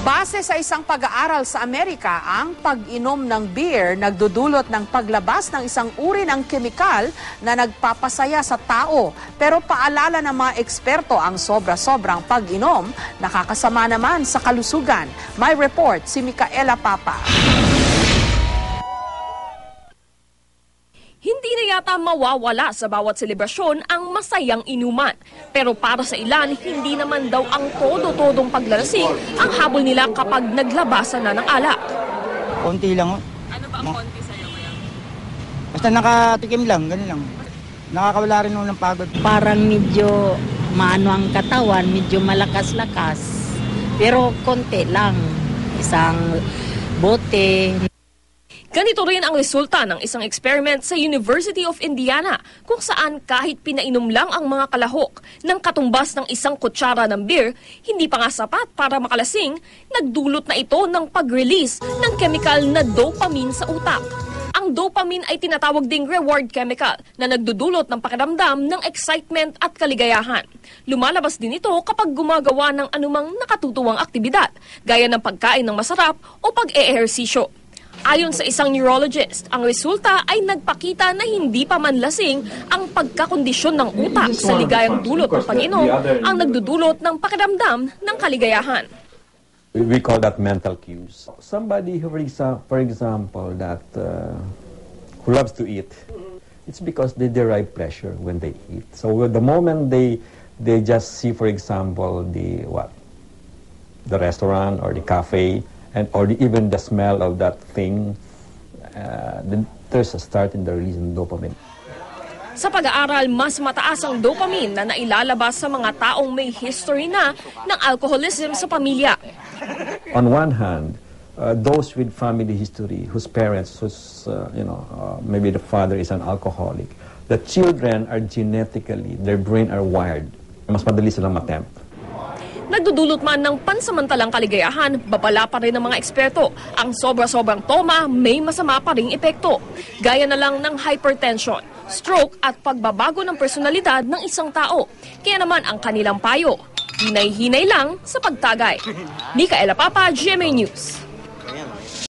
Base sa isang pag-aaral sa Amerika, ang pag-inom ng beer nagdudulot ng paglabas ng isang uri ng kemikal na nagpapasaya sa tao. Pero paalala ng mga eksperto, ang sobra-sobrang pag-inom nakakasama naman sa kalusugan. May report si Micaela Papa. Hindi na yata mawawala sa bawat selebrasyon ang masayang inuman. Pero para sa ilan, hindi naman daw ang todo-todong paglalasing ang habol nila kapag naglabasan na ng alak. Konti lang. Ano ba ang konti sa'yo ngayon? Basta nakatikim lang, ganun lang. Nakakawala rin ng pagod. Parang medyo maano ang katawan, medyo malakas-lakas. Pero konti lang. Isang bote. Ganito rin ang resulta ng isang experiment sa University of Indiana kung saan kahit pinainom lang ang mga kalahok ng katumbas ng isang kutsara ng beer, hindi pa nga sapat para makalasing, nagdulot na ito ng pag-release ng chemical na dopamine sa utak. Ang dopamine ay tinatawag ding reward chemical na nagdudulot ng pakiramdam ng excitement at kaligayahan. Lumalabas din ito kapag gumagawa ng anumang nakatutuwang aktibidad, gaya ng pagkain ng masarap o pag-eehersisyo. Ayon sa isang neurologist, ang resulta ay nagpakita na hindi pa man lasing ang pagkakondisyon ng utak sa ligayang dulot ng pag-inom ang nagdudulot ng pakiramdam ng kaligayahan. We call that mental cues. Somebody who, for example, that who loves to eat, it's because they derive pleasure when they eat. So the moment they just see, for example, the restaurant or the cafe, or even the smell of that thing, then there's a start in the release of dopamine. Sa pag-aaral, mas mataas ang dopamine na nailalabas sa mga taong may history na ng alcoholism sa pamilya. On one hand, those with family history, whose parents, maybe the father is an alcoholic, the children are genetically, their brain are wired. Mas madali silang matempt. Nagdudulot man ng pansamantalang kaligayahan, babala pa rin ng mga eksperto. Ang sobra-sobrang toma may masama pa ring epekto. Gaya na lang ng hypertension, stroke at pagbabago ng personalidad ng isang tao. Kaya naman ang kanilang payo, hinay-hinay lang sa pagtagay. Micaela Papa, GMA News.